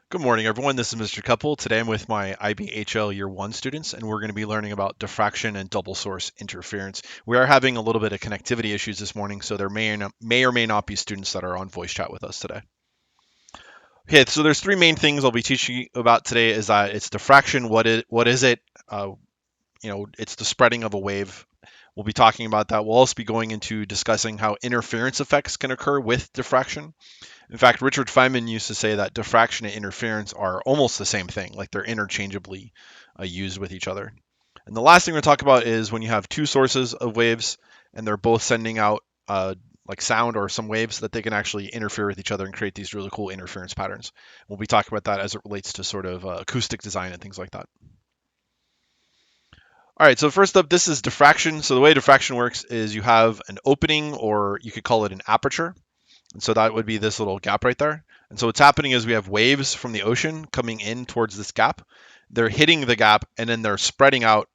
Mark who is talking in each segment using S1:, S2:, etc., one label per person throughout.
S1: Good morning, everyone. This is Mr. Couple. Today I'm with my IBHL Year 1 students, and we're going to be learning about diffraction and double source interference. We are having a little bit of connectivity issues this morning, so there may or may not be students that are on voice chat with us today. Okay, so there's three main things I'll be teaching you about today. Is that it's diffraction. What is it? Uh, it's the spreading of a wave. We'll be talking about that. We'll also be going into discussing how interference effects can occur with diffraction. In fact, Richard Feynman used to say that diffraction and interference are almost the same thing, like they're interchangeably used with each other. And the last thing we're going to talk about is when you have two sources of waves and they're both sending out like sound or some waves that they can actually interfere with each other and create these really cool interference patterns. We'll be talking about that as it relates to sort of acoustic design and things like that. All right, so first up, this is diffraction. So the way diffraction works is you have an opening, or you could call it an aperture. And so that would be this little gap right there. And so what's happening is we have waves from the ocean coming in towards this gap. They're hitting the gap and then they're spreading out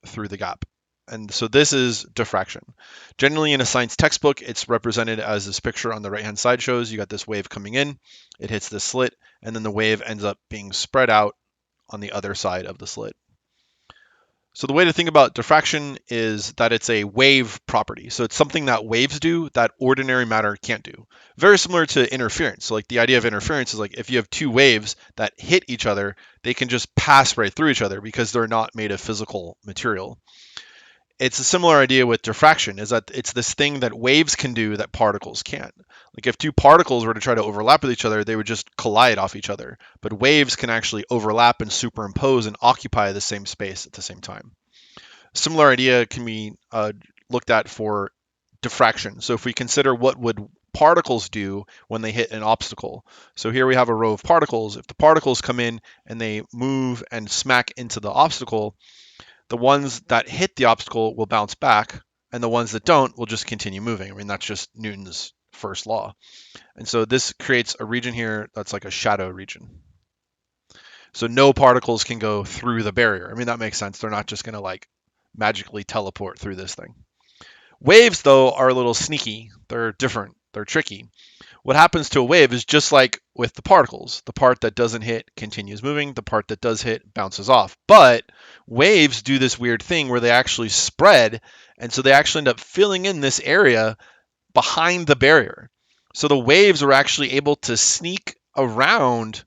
S1: through the gap. And so this is diffraction. Generally in a science textbook, it's represented as this picture on the right-hand side shows. You got this wave coming in, it hits the slit, and then the wave ends up being spread out on the other side of the slit. So the way to think about diffraction is that it's a wave property. So it's something that waves do that ordinary matter can't do. Very similar to interference. So like the idea of interference is like if you have two waves that hit each other, they can just pass right through each other because they're not made of physical material. It's a similar idea with diffraction, is that it's this thing that waves can do that particles can't. Like if two particles were to try to overlap with each other, they would just collide off each other. But waves can actually overlap and superimpose and occupy the same space at the same time. Similar idea can be looked at for diffraction. So if we consider what would particles do when they hit an obstacle. So here we have a row of particles. If the particles come in and they move and smack into the obstacle, the ones that hit the obstacle will bounce back, and the ones that don't will just continue moving. I mean, that's just Newton's first law. And so this creates a region here that's like a shadow region. So no particles can go through the barrier. I mean, that makes sense. They're not just going to like magically teleport through this thing. Waves, though, are a little sneaky. They're different. They're tricky. What happens to a wave is just like with the particles. The part that doesn't hit continues moving. The part that does hit bounces off. But waves do this weird thing where they actually spread. And so they actually end up filling in this area behind the barrier. So the waves are actually able to sneak around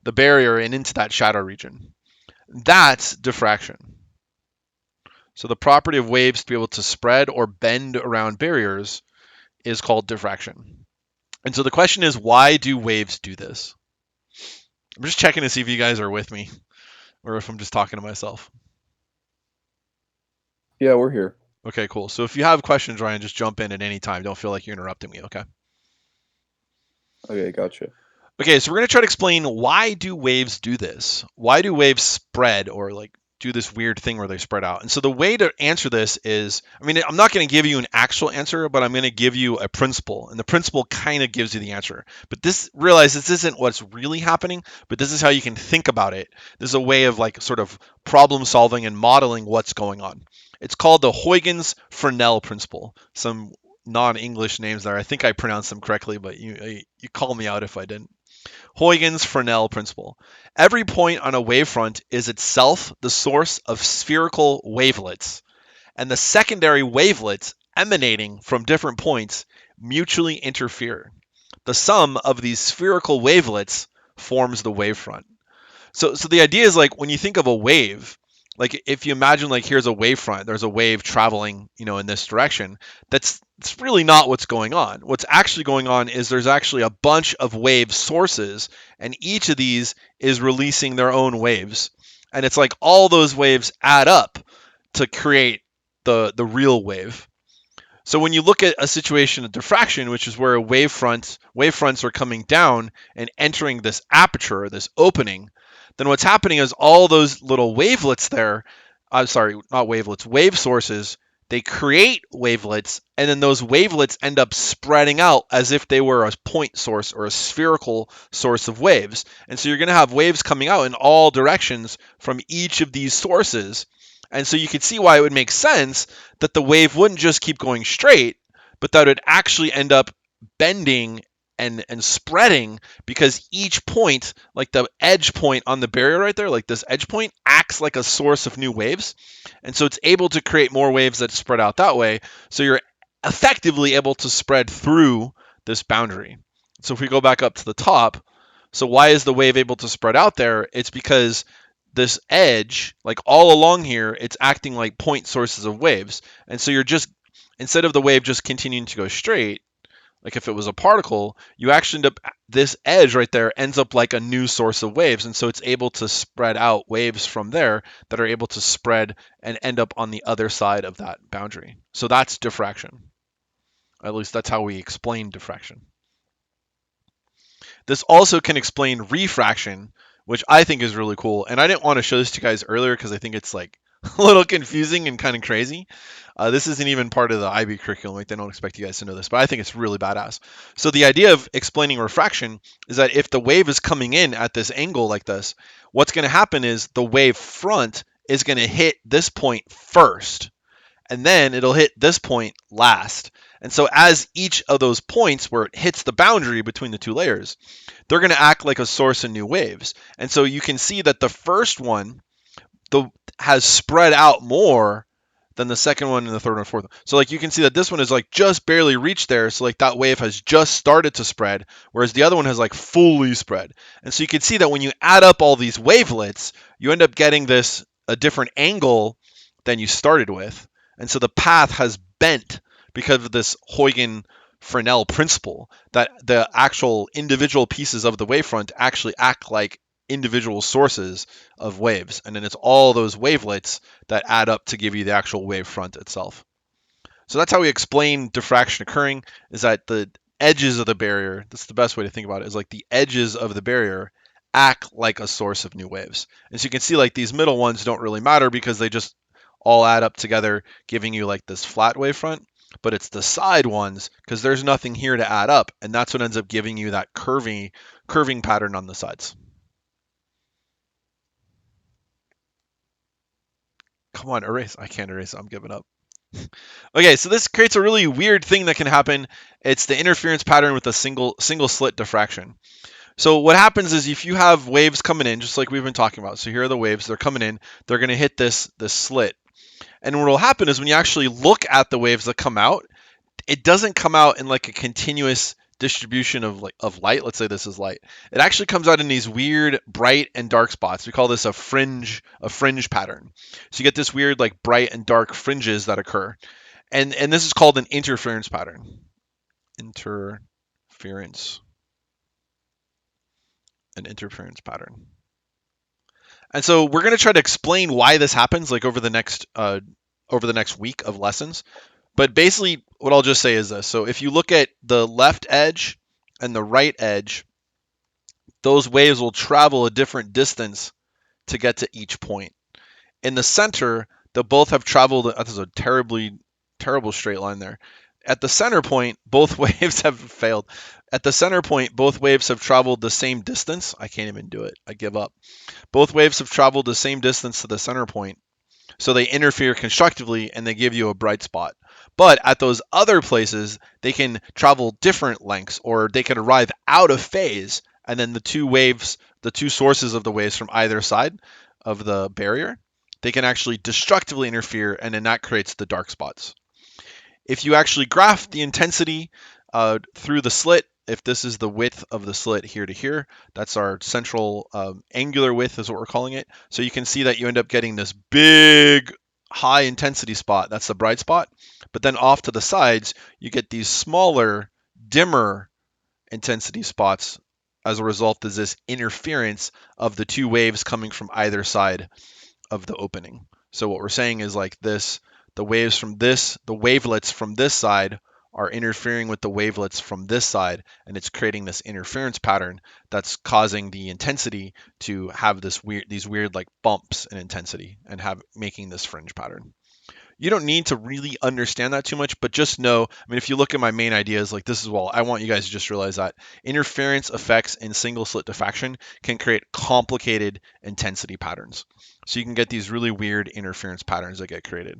S1: the barrier and into that shadow region. That's diffraction. So the property of waves to be able to spread or bend around barriers is called diffraction. And so the question is, why do waves do this? I'm just checking to see if you guys are with me or if I'm just talking to myself.
S2: Yeah, we're here.
S1: Okay, cool. So if you have questions, Ryan, just jump in at any time. Don't feel like you're interrupting me, okay?
S2: Okay, gotcha.
S1: Okay, so we're going to try to explain, why do waves do this? Why do waves spread or like do this weird thing where they spread out? And so the way to answer this is, I mean, I'm not going to give you an actual answer, but I'm going to give you a principle. And the principle kind of gives you the answer. But realize this isn't what's really happening, but this is how you can think about it. This is a way of like sort of problem solving and modeling what's going on. It's called the Huygens-Fornell principle. Some non-English names there. I think I pronounced them correctly, but you call me out if I didn't. Huygens-Fornell principle. Every point on a wavefront is itself the source of spherical wavelets, and the secondary wavelets emanating from different points mutually interfere. The sum of these spherical wavelets forms the wavefront. So the idea is like when you think of a wave, like if you imagine like here's a wavefront, there's a wave traveling, in this direction. It's really not what's going on. What's actually going on is there's actually a bunch of wave sources, and each of these is releasing their own waves. And it's like all those waves add up to create the real wave. So when you look at a situation of diffraction, which is where wavefronts are coming down and entering this aperture, this opening, then what's happening is all those little wavelets there, I'm sorry, not wavelets, wave sources, they create wavelets, and then those wavelets end up spreading out as if they were a point source or a spherical source of waves. And so you're going to have waves coming out in all directions from each of these sources. And so you could see why it would make sense that the wave wouldn't just keep going straight, but that it would actually end up bending and spreading, because each point, like the edge point on the barrier right there, like this edge point, acts like a source of new waves. And so it's able to create more waves that spread out that way. So you're effectively able to spread through this boundary. So if we go back up to the top, so why is the wave able to spread out there? It's because this edge, like all along here, it's acting like point sources of waves. And so you're just, instead of the wave just continuing to go straight, like if it was a particle, you actually end up, this edge right there ends up like a new source of waves. And so it's able to spread out waves from there that are able to spread and end up on the other side of that boundary. So that's diffraction. At least that's how we explain diffraction. This also can explain refraction, which I think is really cool. And I didn't want to show this to you guys earlier because I think it's like a little confusing and kind of crazy. This isn't even part of the IB curriculum. Like, they don't expect you guys to know this, but I think it's really badass. So the idea of explaining refraction is that if the wave is coming in at this angle like this, what's going to happen is the wave front is going to hit this point first, and then it'll hit this point last. And so as each of those points where it hits the boundary between the two layers, they're going to act like a source of new waves. And so you can see that the first one has spread out more than the second one and the third and fourth. So like you can see that this one is like just barely reached there. So like that wave has just started to spread, whereas the other one has like fully spread. And so you can see that when you add up all these wavelets, you end up getting this a different angle than you started with. And so the path has bent because of this Huygens Fornell principle, that the actual individual pieces of the wavefront actually act like individual sources of waves. And then it's all those wavelets that add up to give you the actual wavefront itself. So that's how we explain diffraction occurring, is that the edges of the barrier, that's the best way to think about it, is like the edges of the barrier act like a source of new waves. And so you can see like these middle ones don't really matter because they just all add up together, giving you like this flat wavefront. But it's the side ones, because there's nothing here to add up, and that's what ends up giving you that curving pattern on the sides. Come on, erase. I can't erase it. I'm giving up. Okay, so this creates a really weird thing that can happen. It's the interference pattern with a single slit diffraction. So what happens is if you have waves coming in, just like we've been talking about. So here are the waves. They're coming in. They're going to hit this slit. And what will happen is when you actually look at the waves that come out, it doesn't come out in like a continuous distribution of light. Let's say this is light. It actually comes out in these weird bright and dark spots. We call this a fringe pattern. So you get this weird like bright and dark fringes that occur. And this is called an interference pattern. Interference. An interference pattern. And so we're going to try to explain why this happens like over the next week of lessons. But basically, what I'll just say is this. So if you look at the left edge and the right edge, those waves will travel a different distance to get to each point. In the center, they'll both have traveled, that's a terrible straight line there. At the center point, both waves have failed. At the center point, both waves have traveled the same distance. I can't even do it. I give up. Both waves have traveled the same distance to the center point. So they interfere constructively and they give you a bright spot. But at those other places, they can travel different lengths, or they can arrive out of phase, and then the two sources of the waves from either side of the barrier, they can actually destructively interfere, and then that creates the dark spots. If you actually graph the intensity through the slit, if this is the width of the slit here to here, that's our central angular width is what we're calling it. So you can see that you end up getting this big high intensity spot. That's the bright spot. But then off to the sides, you get these smaller, dimmer intensity spots as a result of this interference of the two waves coming from either side of the opening. So what we're saying is like this, the wavelets from this side are interfering with the wavelets from this side, and it's creating this interference pattern that's causing the intensity to have these weird like bumps in intensity and making this fringe pattern. You don't need to really understand that too much, but just know, I mean, if you look at my main ideas, like this as well, I want you guys to just realize that interference effects in single slit diffraction can create complicated intensity patterns. So you can get these really weird interference patterns that get created.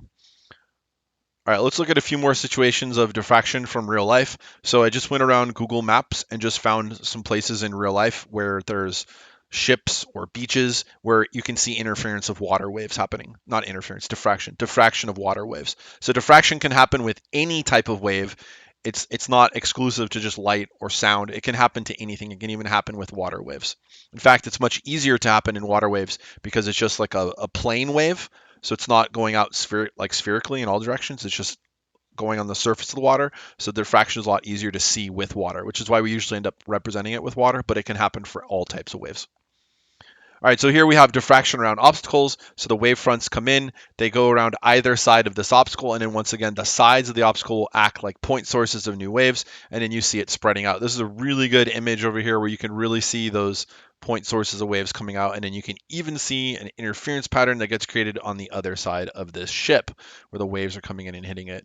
S1: All right, let's look at a few more situations of diffraction from real life. So I just went around Google Maps and just found some places in real life where there's ships or beaches where you can see interference of water waves happening. Not interference, diffraction of water waves. So diffraction can happen with any type of wave. It's not exclusive to just light or sound. It can happen to anything. It can even happen with water waves. In fact, it's much easier to happen in water waves because it's just like a plane wave. So it's not going out spherically in all directions. It's just going on the surface of the water. So diffraction is a lot easier to see with water, which is why we usually end up representing it with water, but it can happen for all types of waves. All right, so here we have diffraction around obstacles. So the wave fronts come in, they go around either side of this obstacle, and then once again, the sides of the obstacle will act like point sources of new waves, and then you see it spreading out. This is a really good image over here where you can really see those point sources of waves coming out, and then you can even see an interference pattern that gets created on the other side of this ship where the waves are coming in and hitting it.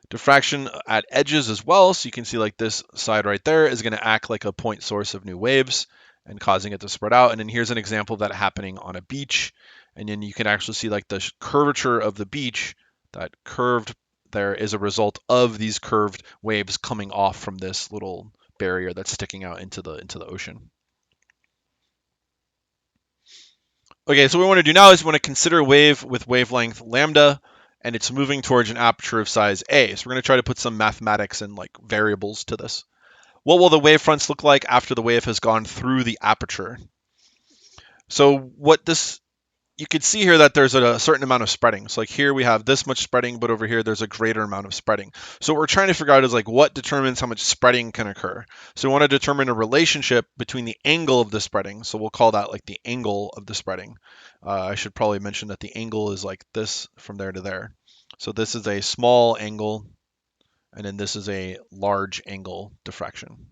S1: Diffraction at edges as well, so you can see like this side right there is going to act like a point source of new waves and causing it to spread out. And then here's an example of that happening on a beach. And then you can actually see like the curvature of the beach, that curved there is a result of these curved waves coming off from this little barrier that's sticking out into the ocean. Okay, so what we want to do now is we want to consider a wave with wavelength lambda, and it's moving towards an aperture of size A. So we're going to try to put some mathematics and like variables to this. What will the wavefronts look like after the wave has gone through the aperture? So what this you can see here that there's a certain amount of spreading. So like here we have this much spreading, but over here there's a greater amount of spreading. So what we're trying to figure out is like what determines how much spreading can occur. So we want to determine a relationship between the angle of the spreading. So we'll call that like the angle of the spreading. I should probably mention that the angle is like this from there to there. So this is a small angle, and then this is a large angle diffraction.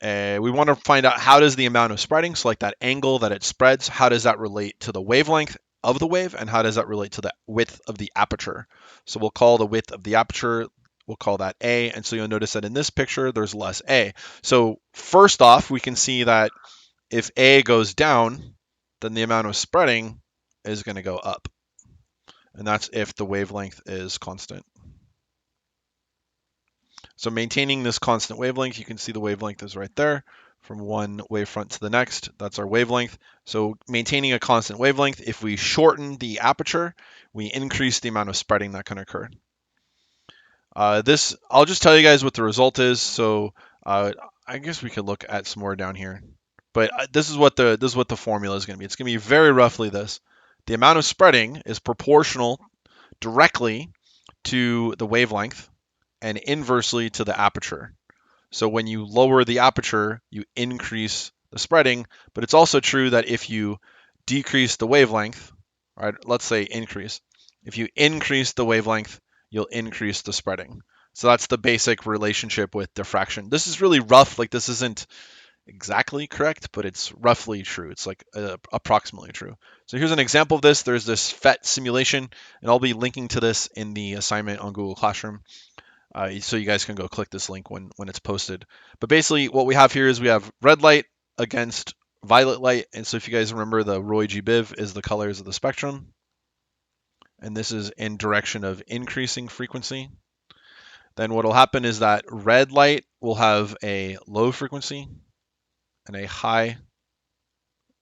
S1: We want to find out how does the amount of spreading, so like that angle that it spreads, how does that relate to the wavelength of the wave, and how does that relate to the width of the aperture? So we'll call the width of the aperture, we'll call that A, and so you'll notice that in this picture, there's less A. So first off, we can see that if A goes down, then the amount of spreading is going to go up. And that's if the wavelength is constant. So maintaining this constant wavelength, you can see the wavelength is right there from one wavefront to the next. That's our wavelength. So maintaining a constant wavelength, if we shorten the aperture, we increase the amount of spreading that can occur. I'll just tell you guys what the result is. So I guess we could look at some more down here. But this is what the formula is going to be. It's going to be very roughly this. The amount of spreading is proportional directly to the wavelength and inversely to the aperture. So when you lower the aperture, you increase the spreading, but it's also true that if you decrease the wavelength, right, let's say increase, if you increase the wavelength, you'll increase the spreading. So that's the basic relationship with diffraction. This is really rough, like this isn't exactly correct, but it's roughly true. It's like approximately true. So here's an example of this. There's this Phet simulation, and I'll be linking to this in the assignment on Google Classroom. So you guys can go click this link when it's posted. But basically what we have here is we have red light against violet light. And so if you guys remember, the Roy G. Biv is the colors of the spectrum. And this is in direction of increasing frequency. Then what will happen is that red light will have a low frequency and a high,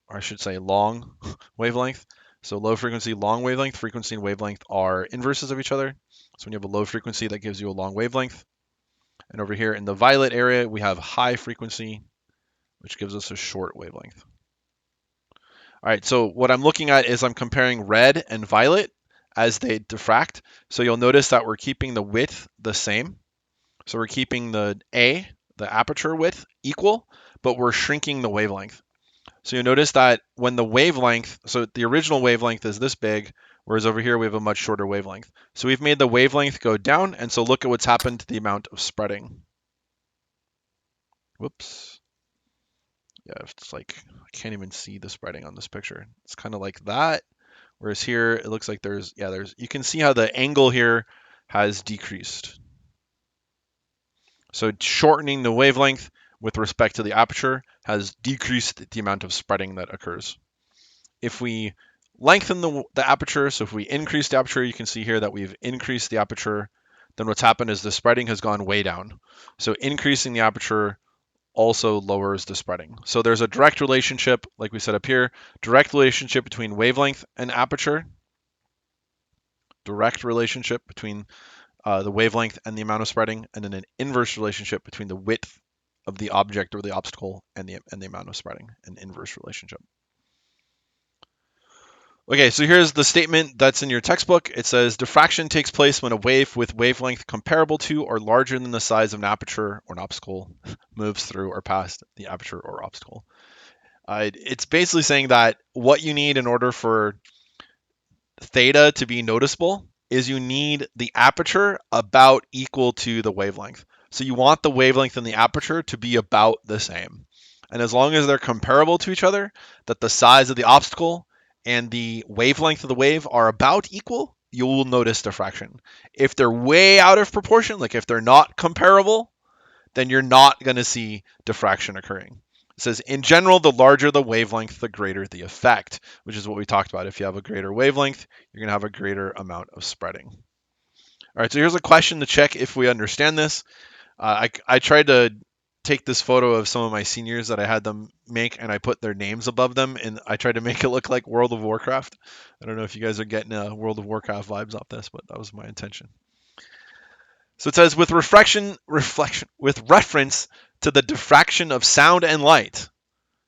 S1: or I should say long wavelength. So low frequency, long wavelength, frequency and wavelength are inverses of each other. So when you have a low frequency, that gives you a long wavelength. And over here in the violet area, we have high frequency, which gives us a short wavelength. All right, so what I'm looking at is I'm comparing red and violet as they diffract. So you'll notice that we're keeping the width the same. So we're keeping the aperture width equal, but we're shrinking the wavelength. So you'll notice that when the wavelength, so the original wavelength is this big, whereas over here we have a much shorter wavelength. So we've made the wavelength go down, and so look at what's happened to the amount of spreading. Whoops. Yeah, it's like I can't even see the spreading on this picture. It's kind of like that. Whereas here it looks like there's you can see how the angle here has decreased. So shortening the wavelength with respect to the aperture has decreased the amount of spreading that occurs. If we lengthen the aperture. So if we increase the aperture, you can see here that we've increased the aperture. Then what's happened is the spreading has gone way down. So increasing the aperture also lowers the spreading. So there's a direct relationship, like we said up here, direct relationship between wavelength and aperture, direct relationship between the wavelength and the amount of spreading, and then an inverse relationship between the width of the object or the obstacle and the amount of spreading, an inverse relationship. Okay, so here's the statement that's in your textbook. It says diffraction takes place when a wave with wavelength comparable to or larger than the size of an aperture or an obstacle moves through or past the aperture or obstacle. It's basically saying that what you need in order for theta to be noticeable is you need the aperture about equal to the wavelength. So you want the wavelength and the aperture to be about the same. And as long as they're comparable to each other, that the size of the obstacle and the wavelength of the wave are about equal, you will notice diffraction. If they're way out of proportion, like if they're not comparable, then you're not going to see diffraction occurring. It says, in general, the larger the wavelength, the greater the effect, which is what we talked about. If you have a greater wavelength, you're going to have a greater amount of spreading. All right, so here's a question to check if we understand this. I tried to take this photo of some of my seniors that I had them make, and I put their names above them, and I tried to make it look like World of Warcraft. I don't know if you guys are getting World of Warcraft vibes off this, but that was my intention. So it says, with reflection, with reference to the diffraction of sound and light,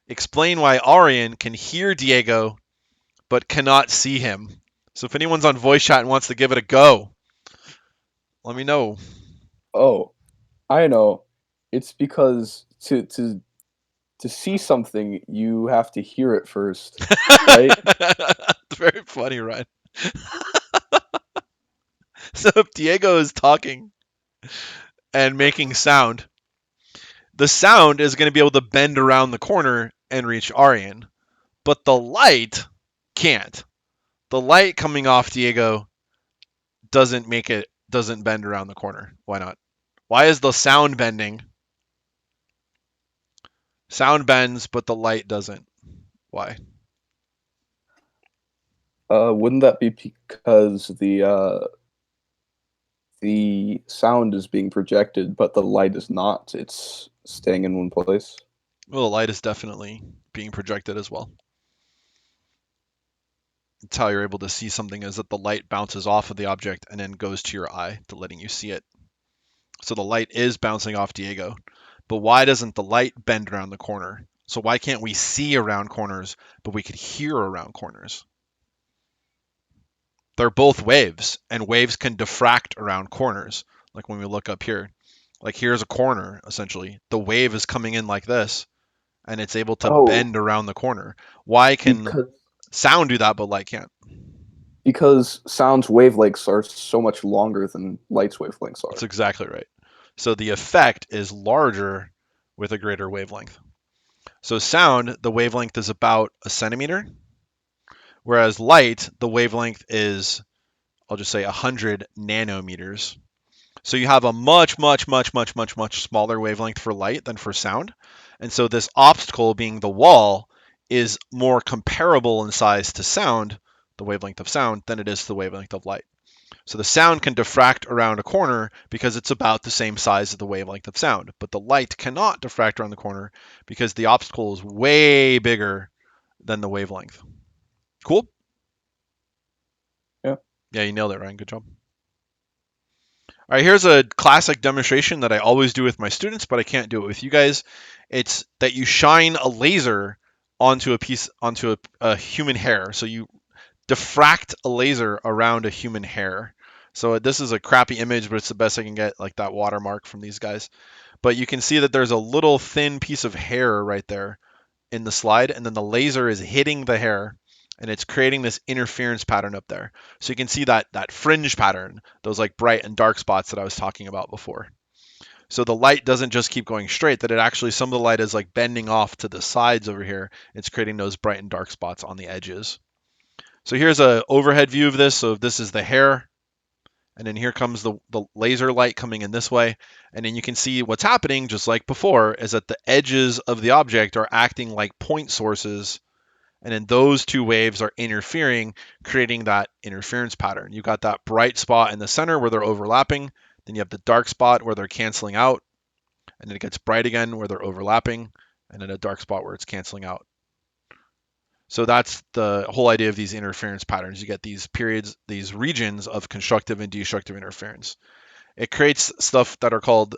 S1: explain why Arian can hear Diego but cannot see him. So if anyone's on voice chat and wants to give it a go, let me know.
S2: Oh, I know. It's because to see something, you have to hear it first, right?
S1: Very funny, Ryan. So if Diego is talking and making sound, the sound is going to be able to bend around the corner and reach Arian, but the light can't. The light coming off Diego doesn't bend around the corner. Why not? Why is the sound bending? Sound bends, but the light doesn't. Why?
S2: Wouldn't that be because the sound is being projected, but the light is not? It's staying in one place.
S1: Well, the light is definitely being projected as well. It's how you're able to see something is that the light bounces off of the object and then goes to your eye to letting you see it. So the light is bouncing off Diego. But why doesn't the light bend around the corner? So why can't we see around corners, but we could hear around corners? They're both waves, and waves can diffract around corners. Like when we look up here, like here's a corner, essentially. The wave is coming in like this, and it's able to
S2: Oh,
S1: bend around the corner. Why can
S2: because
S1: sound do that, but light can't?
S2: because sound's wavelengths are so much longer than light's wavelengths
S1: That's
S2: are.
S1: exactly right. So the effect is larger with a greater wavelength. So sound, the wavelength is about a centimeter, whereas light, the wavelength is, I'll just say 100 nanometers. So you have a much, much, much, much, much, much smaller wavelength for light than for sound. And so this obstacle being the wall is more comparable in size to sound, the wavelength of sound, than it is to the wavelength of light. So the sound can diffract around a corner because it's about the same size as the wavelength of sound. But the light cannot diffract around the corner because the obstacle is way bigger than the wavelength. Cool?
S2: Yeah.
S1: Yeah, you nailed it, Ryan. Good job. All right, here's a classic demonstration that I always do with my students, but I can't do it with you guys. It's that you shine a laser onto a human hair. So you diffract a laser around a human hair. So this is a crappy image, but it's the best I can get, like that watermark from these guys. But you can see that there's a little thin piece of hair right there in the slide, and then the laser is hitting the hair, and it's creating this interference pattern up there. So you can see that fringe pattern, those like bright and dark spots that I was talking about before. So the light doesn't just keep going straight, that it actually, some of the light is like bending off to the sides over here. It's creating those bright and dark spots on the edges. So here's an overhead view of this. So this is the hair, and then here comes the laser light coming in this way. And then you can see what's happening, just like before, is that the edges of the object are acting like point sources, And then those two waves are interfering, creating that interference pattern. You got that bright spot in the center where they're overlapping. Then you have the dark spot where they're canceling out. And then it gets bright again where they're overlapping. And then a dark spot where it's canceling out. So that's the whole idea of these interference patterns. You get these periods, these regions of constructive and destructive interference. It creates stuff that are called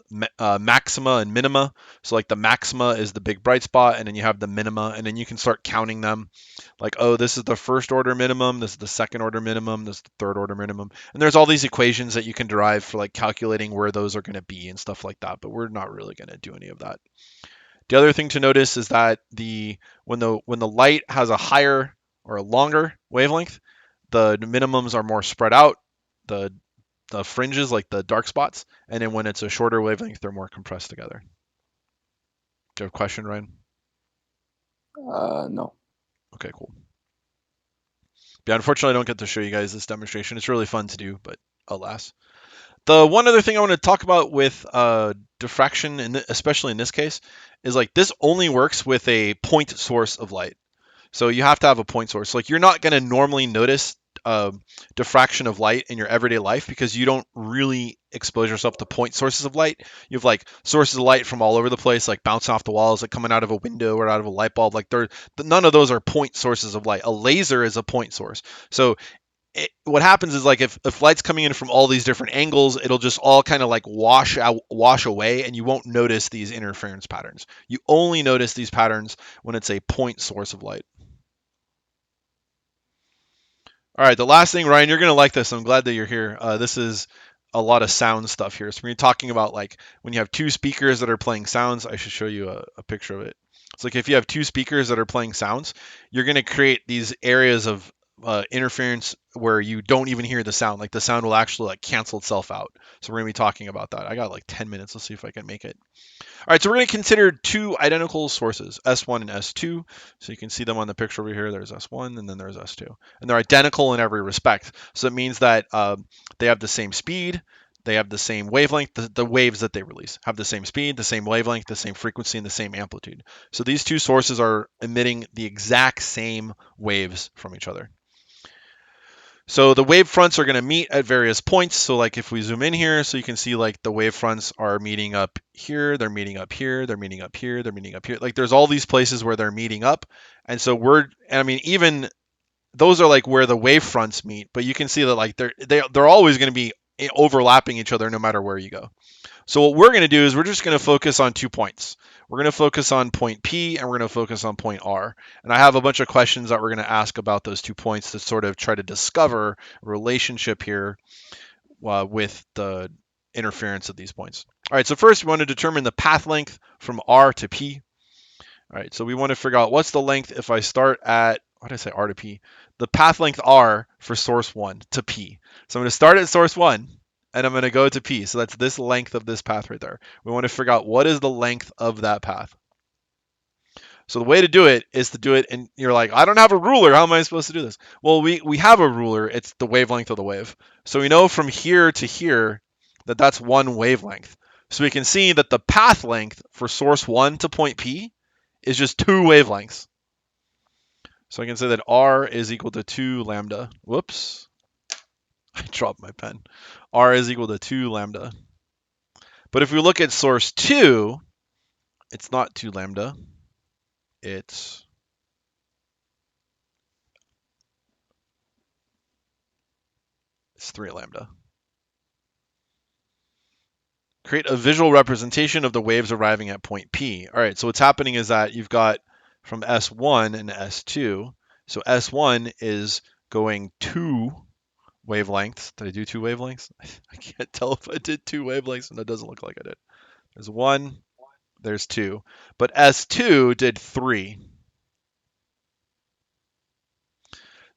S1: maxima and minima. So like the maxima is the big bright spot, and then you have the minima, and then you can start counting them. Like, oh, this is the first order minimum, this is the second order minimum, this is the third order minimum. And there's all these equations that you can derive for like calculating where those are going to be and stuff like that, but we're not really going to do any of that. The other thing to notice is that when the light has a higher or a longer wavelength, the minimums are more spread out. The fringes, like the dark spots, and then when it's a shorter wavelength, they're more compressed together. Do you have a question, Ryan?
S2: No.
S1: Okay, cool. Yeah, unfortunately, I don't get to show you guys this demonstration. It's really fun to do, but alas. The one other thing I want to talk about with diffraction, and especially in this case, is like this only works with a point source of light. So you have to have a point source. Like you're not going to normally notice diffraction of light in your everyday life because you don't really expose yourself to point sources of light. You have like sources of light from all over the place, like bouncing off the walls, like coming out of a window or out of a light bulb. Like none of those are point sources of light. A laser is a point source. So what happens is like if light's coming in from all these different angles, it'll just all kind of like wash away, and you won't notice these interference patterns. You only notice these patterns when it's a point source of light. All right, the last thing, Ryan, you're gonna like this. I'm glad that you're here. This is a lot of sound stuff here. So we're talking about like when you have two speakers that are playing sounds. I should show you a picture of it. It's like if you have two speakers that are playing sounds, you're gonna create these areas of interference where you don't even hear the sound. Like the sound will actually like cancel itself out. So we're gonna be talking about that. I got like 10 minutes. Let's see if I can make it. All right, so we're going to consider two identical sources, S1 and S2. So you can see them on the picture over here. There's S1 and then there's S2. And they're identical in every respect. So it means that they have the same speed, they have the same wavelength, the waves that they release have the same speed, the same wavelength, the same frequency, and the same amplitude. So these two sources are emitting the exact same waves from each other. So the wave fronts are going to meet at various points. So like if we zoom in here, so you can see like the wave fronts are meeting up here, they're meeting up here, they're meeting up here, they're meeting up here. Like there's all these places where they're meeting up. And so even those are like where the wave fronts meet, but you can see that like they're always going to be overlapping each other no matter where you go. So what we're going to do is we're just going to focus on 2 points. We're going to focus on point P and we're going to focus on point R. And I have a bunch of questions that we're going to ask about those 2 points to sort of try to discover a relationship here with the interference of these points. All right, so first we want to determine the path length from R to P. All right, so we want to figure out what's the length if I start at, what did I say, R to P? The path length R for source 1 to P. So I'm going to start at source 1 and I'm going to go to P. So that's this length of this path right there. We want to figure out what is the length of that path. So the way to do it is to do it, and you're like, I don't have a ruler. How am I supposed to do this? Well, we have a ruler. It's the wavelength of the wave. So we know from here to here that that's one wavelength. So we can see that the path length for source 1 to point P is just 2 wavelengths. So I can say that R is equal to 2 lambda. Whoops. I dropped my pen. R is equal to 2 lambda. But if we look at source 2, it's not 2 lambda. It's 3 lambda. Create a visual representation of the waves arriving at point P. All right, so what's happening is that you've got from S1 and S2. So S1 is going 2 wavelengths. Did I do 2 wavelengths? I can't tell if I did 2 wavelengths, and that doesn't look like I did. There's 1, there's 2. But S2 did 3.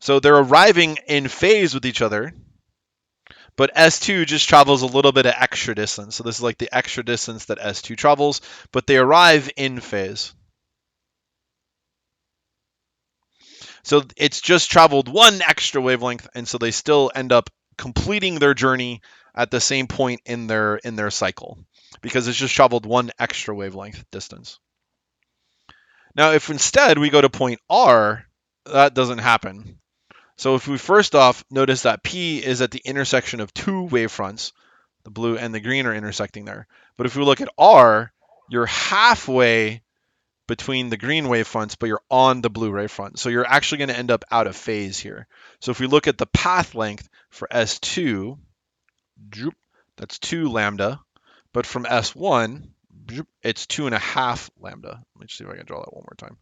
S1: So they're arriving in phase with each other, but S2 just travels a little bit of extra distance. So this is like the extra distance that S2 travels, but they arrive in phase. So it's just traveled 1 extra wavelength, and so they still end up completing their journey at the same point in their cycle, because it's just traveled 1 extra wavelength distance. Now, if instead we go to point R, that doesn't happen. So if we first off notice that P is at the intersection of two wavefronts, the blue and the green are intersecting there. But if we look at R, you're halfway between the green wavefronts, but you're on the blue wavefront. So you're actually going to end up out of phase here. So if we look at the path length for S2, that's 2 lambda. But from S1, it's 2.5 lambda. Let me see if I can draw that one more time.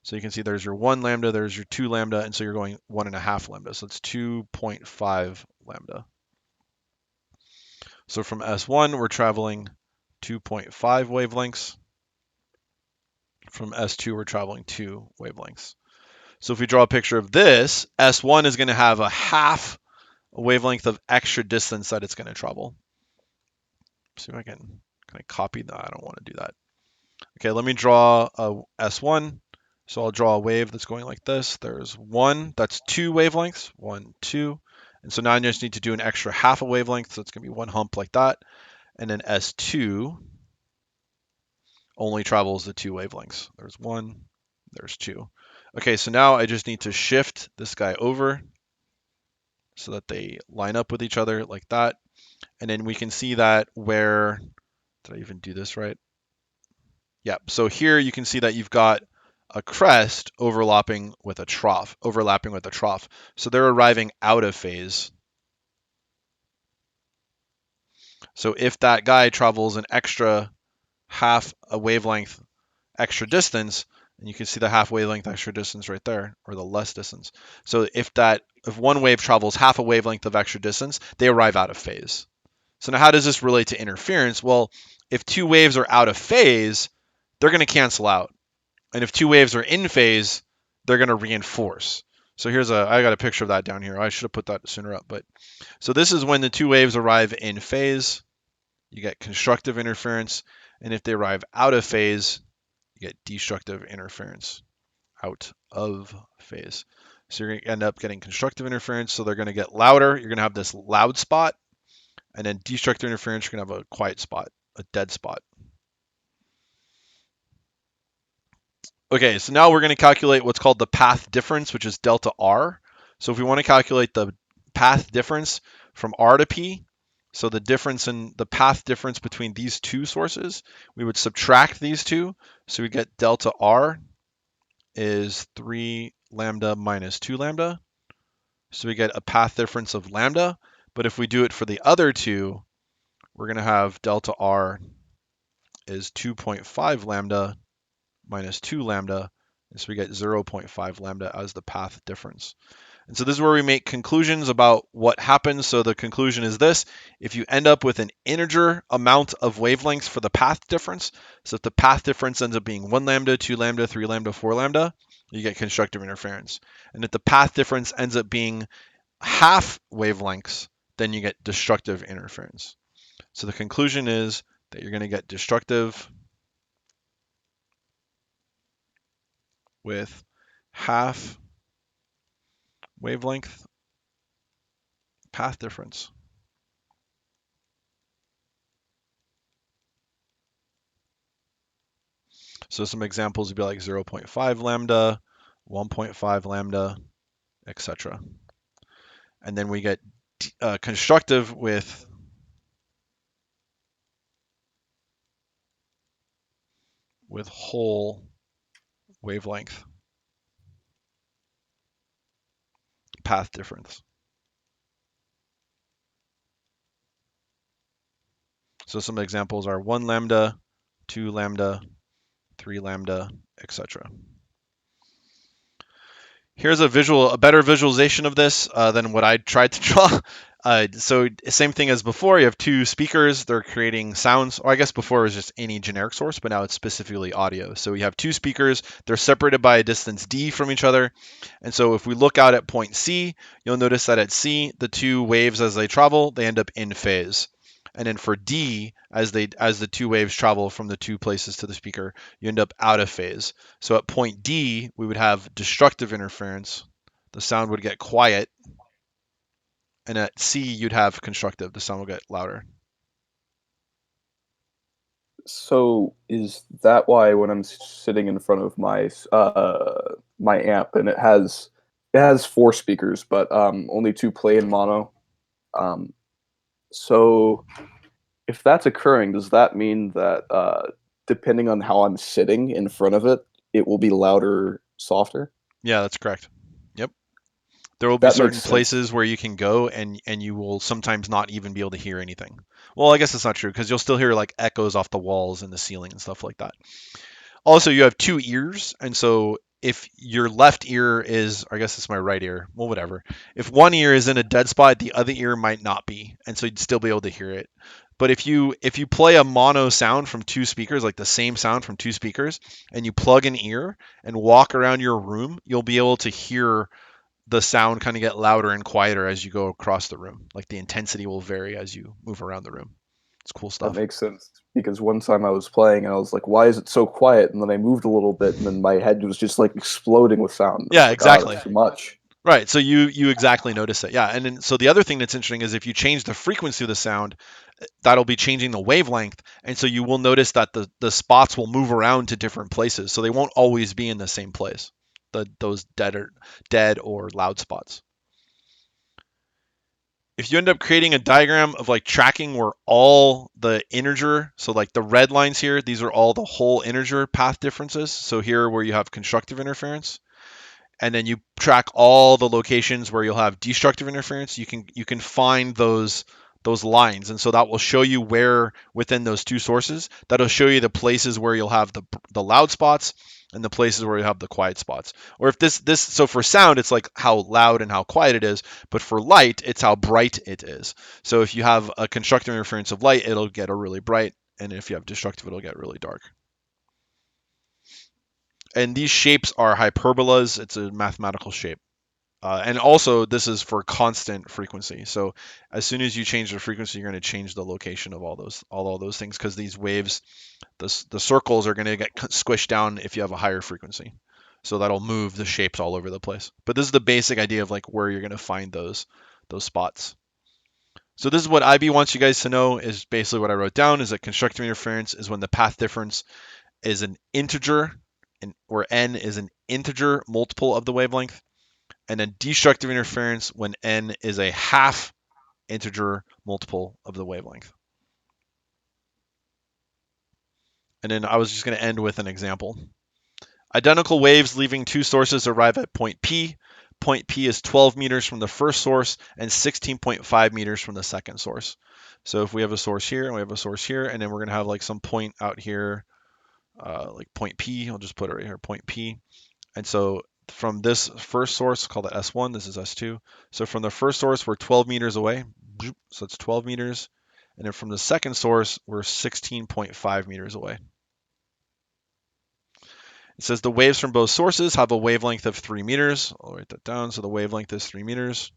S1: So you can see there's your 1 lambda, there's your 2 lambda, and so you're going 1.5 lambda. So it's 2.5 lambda. So from S1, we're traveling 2.5 wavelengths. From S2, we're traveling 2 wavelengths. So if we draw a picture of this, S1 is going to have a half a wavelength of extra distance that it's going to travel. See if I can copy that. I don't want to do that. Okay, let me draw a S1. So I'll draw a wave that's going like this. There's 1, that's 2 wavelengths, 1, 2. And so now I just need to do an extra half a wavelength, so it's going to be one hump like that. And then S2 only travels the 2 wavelengths. There's 1, there's 2. Okay, so now I just need to shift this guy over so that they line up with each other like that. And then we can see that where, did I even do this right? Yeah, so here you can see that you've got a crest overlapping with a trough. So they're arriving out of phase. So if that guy travels an extra half a wavelength extra distance, and you can see the half wavelength extra distance right there, or the less distance. So if one wave travels half a wavelength of extra distance, they arrive out of phase. So now how does this relate to interference? Well, if two waves are out of phase, they're going to cancel out. And if two waves are in phase, they're going to reinforce. So I got a picture of that down here. I should have put that sooner up. But so this is when the two waves arrive in phase, you get constructive interference. And if they arrive out of phase, you get destructive interference out of phase. So you're going to end up getting constructive interference. So they're going to get louder. You're going to have this loud spot. And then destructive interference, you're going to have a quiet spot, a dead spot. Okay, so now we're going to calculate what's called the path difference, which is delta R. So if we want to calculate the path difference from R to P, so the difference in the path difference between these two sources, we would subtract these two. So we get delta R is 3 lambda minus 2 lambda. So we get a path difference of lambda. But if we do it for the other two, we're going to have delta R is 2.5 lambda minus 2 lambda, and so we get 0.5 lambda as the path difference. And so this is where we make conclusions about what happens. So the conclusion is this: if you end up with an integer amount of wavelengths for the path difference, so if the path difference ends up being 1 lambda, 2 lambda, 3 lambda, 4 lambda, you get constructive interference. And if the path difference ends up being half wavelengths, then you get destructive interference. So the conclusion is that you're going to get destructive with half wavelength path difference. So some examples would be like 0.5 lambda, 1.5 lambda, etc. And then we get constructive with whole wavelength path difference. So some examples are 1 lambda, 2 lambda, 3 lambda, etc. Here's a better visualization of this than what I tried to draw. So same thing as before, you have two speakers, they're creating sounds, or I guess before it was just any generic source, but now it's specifically audio. So we have two speakers, they're separated by a distance d from each other. And so if we look out at point C, you'll notice that at C, the two waves as they travel, they end up in phase. And then for D, as the two waves travel from the two places to the speaker, you end up out of phase. So at point D, we would have destructive interference. The sound would get quiet. And at C, you'd have constructive. The sound will get louder.
S2: So is that why when I'm sitting in front of my my amp and it has it has 4 speakers, but only 2 play in mono. So if that's occurring, does that mean that depending on how I'm sitting in front of it, it will be louder, softer?
S1: Yeah, that's correct. Yep. There will be
S2: That makes
S1: certain
S2: sense.
S1: places where you can go and you will sometimes not even be able to hear anything. Well, I guess it's not true because you'll still hear like echoes off the walls and the ceiling and stuff like that. Also, you have two ears, and so if your left ear is, or I guess it's my right ear, well, whatever. If one ear is in a dead spot, the other ear might not be, and so you'd still be able to hear it. But if you play a mono sound from two speakers, like the same sound from two speakers, and you plug an ear and walk around your room, you'll be able to hear the sound kind of get louder and quieter as you go across the room. Like the intensity will vary as you move around the room. It's cool
S2: That
S1: stuff.
S2: makes sense because one time I was playing and I was like, "Why is it so quiet?" And then I moved a little bit, and then my head was just like exploding with sound. I was
S1: Yeah,
S2: like, "Ah,
S1: exactly.
S2: that's too much."
S1: Right. So you exactly notice it. Yeah. And then, so the other thing that's interesting is if you change the frequency of the sound, that'll be changing the wavelength. And so you will notice that the spots will move around to different places. So they won't always be in the same place. Those dead or loud spots. If you end up creating a diagram of like tracking where all the integer, so like the red lines here, these are all the whole integer path differences. So here where you have constructive interference, and then you track all the locations where you'll have destructive interference, you can find those lines, and so that will show you where within those two sources. That'll show you the places where you'll have the loud spots and the places where you have the quiet spots. Or if this so for sound, it's like how loud and how quiet it is, but for light, it's how bright it is. So if you have a constructive interference of light, it'll get a really bright, and if you have destructive, it'll get really dark. And these shapes are hyperbolas. It's a mathematical shape. And also, this is for constant frequency. So as soon as you change the frequency, you're going to change the location of all those things because these waves, the circles are going to get squished down if you have a higher frequency. So that'll move the shapes all over the place. But this is the basic idea of like where you're going to find those spots. So this is what IB wants you guys to know is basically what I wrote down is that constructive interference is when the path difference is an integer, where n is an integer multiple of the wavelength, and then destructive interference when n is a half integer multiple of the wavelength. And then I was just going to end with an example. Identical waves leaving two sources arrive at point P. Point P is 12 meters from the first source and 16.5 meters from the second source. So if we have a source here and we have a source here, and then we're going to have like some point out here, like point P, I'll just put it right here, point P. And so from this first source, call that S1, this is S2. So from the first source, we're 12 meters away. So it's 12 meters. And then from the second source, we're 16.5 meters away. It says the waves from both sources have a wavelength of 3 meters. I'll write that down. So the wavelength is 3 meters.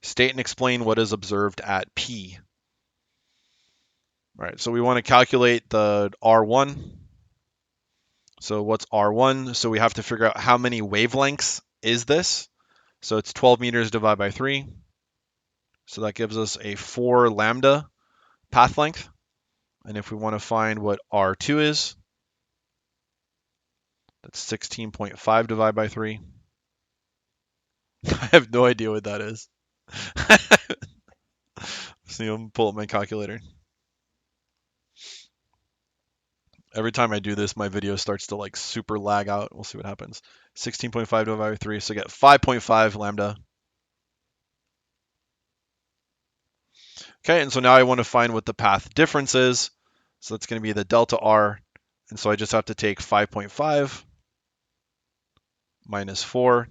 S1: State and explain what is observed at P. All right, so we want to calculate the R1. So what's R1? So we have to figure out how many wavelengths is this. So it's 12 meters divided by 3. So that gives us a 4 lambda path length. And if we want to find what R2 is, that's 16.5 divided by 3. I have no idea what that is. So I'm gonna pull up my calculator. Every time I do this, my video starts to like super lag out. We'll see what happens. 16.5 divided by 3, so I get 5.5 lambda. Okay, and so now I want to find what the path difference is. So that's going to be the delta R. And so I just have to take 5.5 minus 4.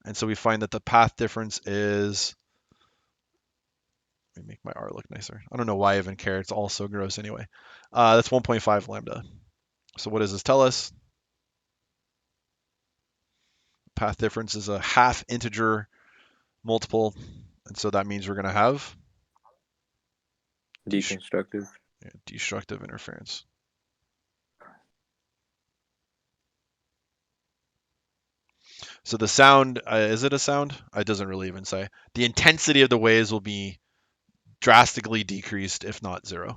S1: And so we find that the path difference is, let me make my R look nicer. I don't know why I even care. It's all so gross anyway. That's 1.5 lambda. So what does this tell us? Path difference is a half integer multiple. And so that means we're going to have
S2: Deconstructive.
S1: destructive interference. So the sound, is it a sound? It doesn't really even say. The intensity of the waves will be drastically decreased, if not zero.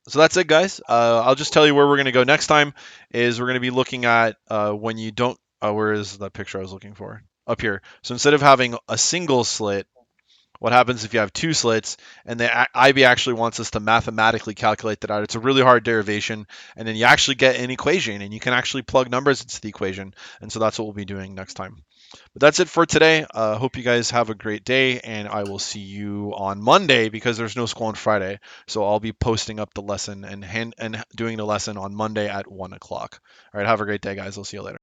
S1: So that's it, guys. I'll just tell you where we're going to go next time is we're going to be looking at when you don't Where is that picture I was looking for? Up here. So instead of having a single slit, what happens if you have two slits? And the IB actually wants us to mathematically calculate that out. It's a really hard derivation, and then you actually get an equation, and you can actually plug numbers into the equation. And so that's what we'll be doing next time. But that's it for today. Hope you guys have a great day, and I will see you on Monday because there's no school on Friday. So I'll be posting up the lesson and doing the lesson on Monday at 1 o'clock. All right, have a great day, guys. I'll see you later.